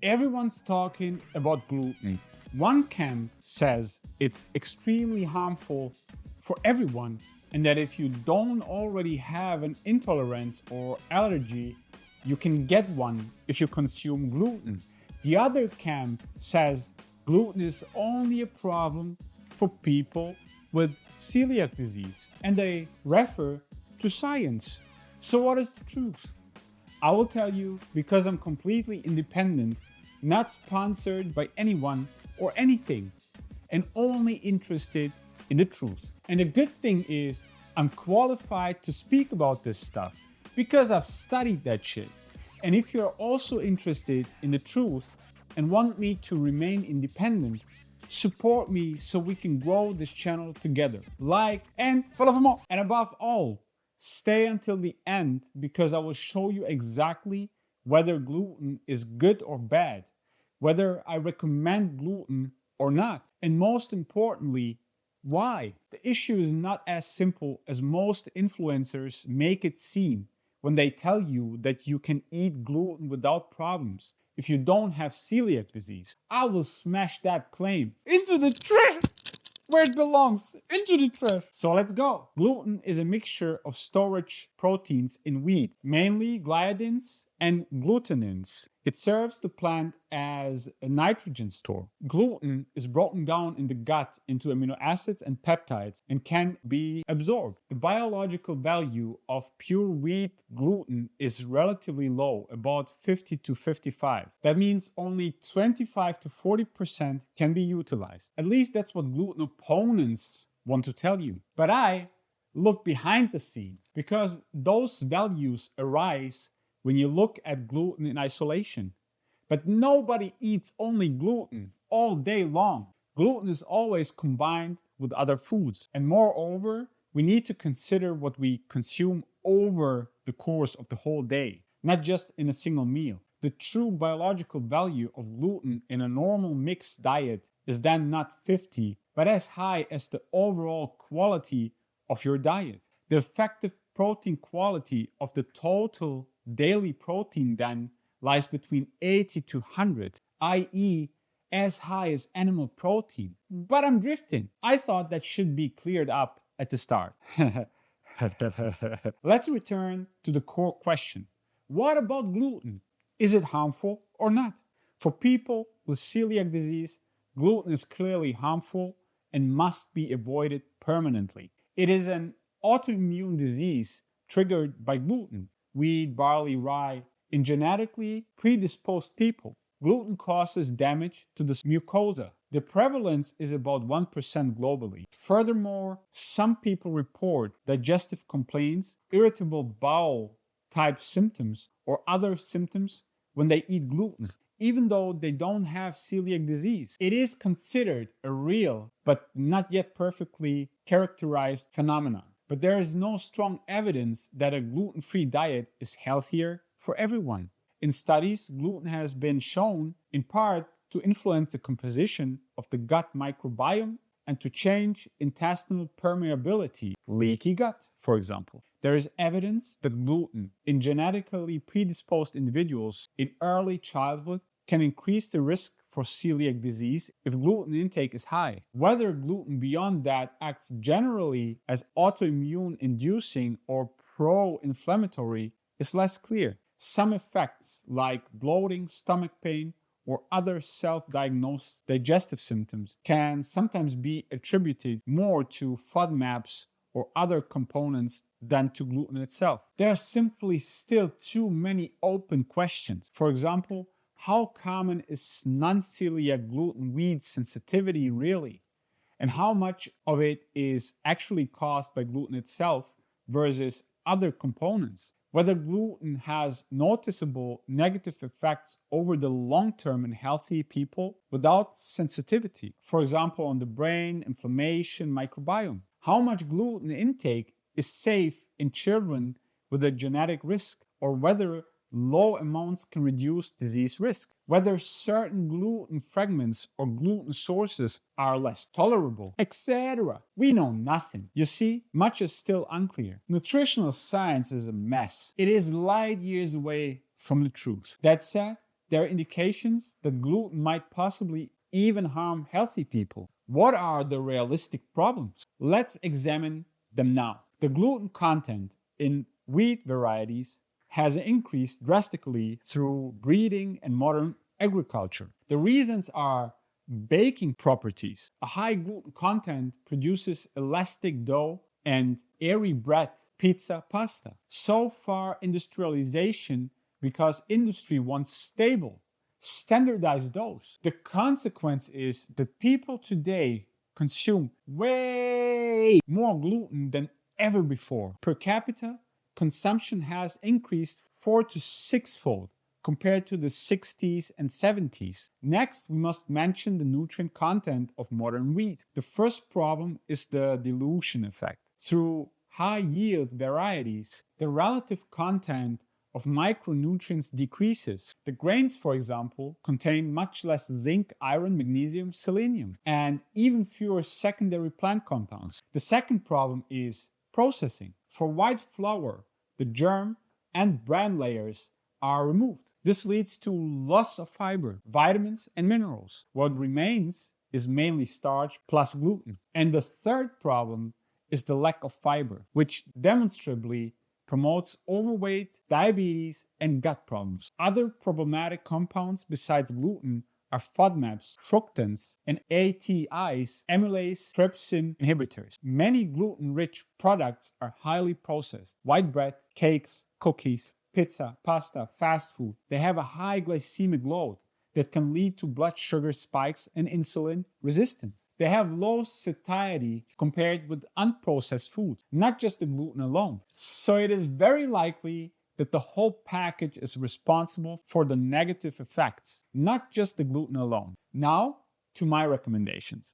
Everyone's talking about gluten. One camp says it's extremely harmful for everyone and that if you don't already have an intolerance or allergy, you can get one if you consume gluten. The other camp says gluten is only a problem for people with celiac disease, and they refer to science. So what is the truth? I will tell you because I'm completely independent, not sponsored by anyone or anything, and only interested in the truth. And the good thing is, I'm qualified to speak about this stuff because I've studied that shit. And if you're also interested in the truth and want me to remain independent, support me so we can grow this channel together. Like and follow for more. And above all, stay until the end because I will show you exactly whether gluten is good or bad, whether I recommend gluten or not, and most importantly, why. The issue is not as simple as most influencers make it seem when they tell you that you can eat gluten without problems if you don't have celiac disease. I will smash that claim into the trash where it belongs, into the trash. So let's go. Gluten is a mixture of storage proteins in wheat, mainly gliadins and glutenins. It serves the plant as a nitrogen store. Gluten is broken down in the gut into amino acids and peptides and can be absorbed. The biological value of pure wheat gluten is relatively low, about 50 to 55. That means only 25 to 40% can be utilized. At least that's what gluten opponents want to tell you. But I look behind the scenes because those values arise when you look at gluten in isolation. But nobody eats only gluten all day long. Gluten is always combined with other foods. And moreover, we need to consider what we consume over the course of the whole day, not just in a single meal. The true biological value of gluten in a normal mixed diet is then not 50, but as high as the overall quality of your diet. The effective protein quality of the total daily protein then lies between 80 to 100, i.e. as high as animal protein. But I'm drifting. I thought that should be cleared up at the start. Let's return to the core question. What about gluten? Is it harmful or not? For people with celiac disease, gluten is clearly harmful and must be avoided permanently. It is an autoimmune disease triggered by gluten, wheat, barley, rye. In genetically predisposed people, gluten causes damage to the mucosa. The prevalence is about 1% globally. Furthermore, some people report digestive complaints, irritable bowel type symptoms, or other symptoms when they eat gluten, even though they don't have celiac disease. It is considered a real, but not yet perfectly characterized phenomenon. But there is no strong evidence that a gluten-free diet is healthier for everyone. In studies, gluten has been shown in part to influence the composition of the gut microbiome and to change intestinal permeability, leaky gut, for example. There is evidence that gluten in genetically predisposed individuals in early childhood can increase the risk for celiac disease if gluten intake is high. Whether gluten beyond that acts generally as autoimmune inducing or pro-inflammatory is less clear. Some effects like bloating, stomach pain, or other self-diagnosed digestive symptoms can sometimes be attributed more to FODMAPs or other components than to gluten itself. There are simply still too many open questions. For example, how common is non-celiac gluten wheat sensitivity really? And how much of it is actually caused by gluten itself versus other components? Whether gluten has noticeable negative effects over the long term in healthy people without sensitivity, for example, on the brain, inflammation, microbiome. How much gluten intake is safe in children with a genetic risk, or whether low amounts can reduce disease risk, whether certain gluten fragments or gluten sources are less tolerable, etc. We know nothing. You see, much is still unclear. Nutritional science is a mess. It is light years away from the truth. That said, there are indications that gluten might possibly even harm healthy people. What are the realistic problems? Let's examine them now. The gluten content in wheat varieties has increased drastically through breeding and modern agriculture. The reasons are baking properties. A high gluten content produces elastic dough and airy bread, pizza, pasta. So far, industrialization because industry wants stable, standardized doughs. The consequence is that people today consume way more gluten than ever before. Per capita, consumption has increased 4 to 6-fold compared to the 60s and 70s. Next, we must mention the nutrient content of modern wheat. The first problem is the dilution effect. Through high-yield varieties, the relative content of micronutrients decreases. The grains, for example, contain much less zinc, iron, magnesium, selenium, and even fewer secondary plant compounds. The second problem is processing. For white flour, the germ and bran layers are removed. This leads to loss of fiber, vitamins, and minerals. What remains is mainly starch plus gluten. And the third problem is the lack of fiber, which demonstrably promotes overweight, diabetes, and gut problems. Other problematic compounds besides gluten are FODMAPs, fructans, and ATIs, amylase trypsin inhibitors. Many gluten-rich products are highly processed. White bread, cakes, cookies, pizza, pasta, fast food. They have a high glycemic load that can lead to blood sugar spikes and insulin resistance. They have low satiety compared with unprocessed foods, not just the gluten alone. So it is very likely that the whole package is responsible for the negative effects, not just the gluten alone. Now, to my recommendations.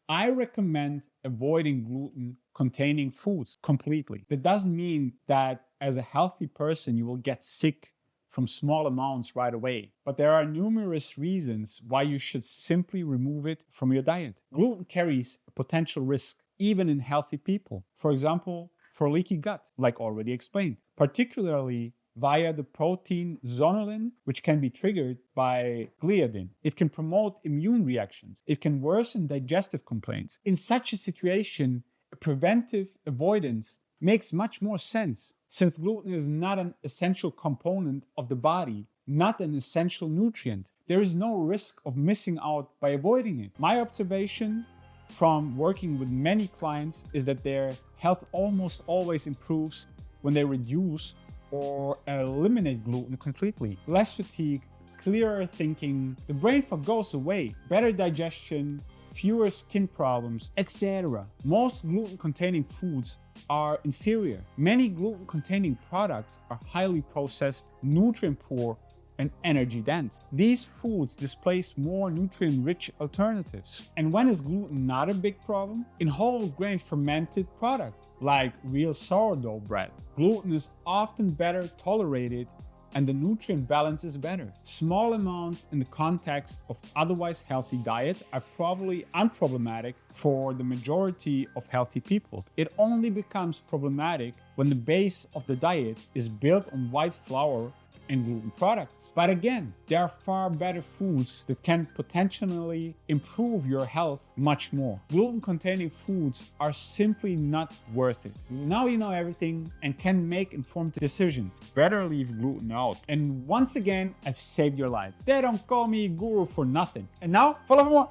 I recommend avoiding gluten-containing foods completely. That doesn't mean that as a healthy person you will get sick from small amounts right away. But there are numerous reasons why you should simply remove it from your diet. Gluten carries a potential risk even in healthy people. For example, for leaky gut, like already explained, particularly via the protein zonulin, which can be triggered by gliadin. It can promote immune reactions. It can worsen digestive complaints. In such a situation, a preventive avoidance makes much more sense, since gluten is not an essential component of the body, not an essential nutrient. There is no risk of missing out by avoiding it. My observation from working with many clients is that their health almost always improves when they reduce or eliminate gluten completely. Less fatigue, clearer thinking, the brain fog goes away, better digestion, fewer skin problems, etc. Most gluten-containing foods are inferior. Many gluten-containing products are highly processed, nutrient-poor, and energy-dense. These foods displace more nutrient-rich alternatives. And when is gluten not a big problem? In whole grain fermented products, like real sourdough bread, gluten is often better tolerated and the nutrient balance is better. Small amounts in the context of otherwise healthy diet are probably unproblematic for the majority of healthy people. It only becomes problematic when the base of the diet is built on white flour and gluten products. But again, there are far better foods that can potentially improve your health much more. Gluten-containing foods are simply not worth it. Now you know everything and can make informed decisions. Better leave gluten out. And once again, I've saved your life. They don't call me guru for nothing. And now, follow for more.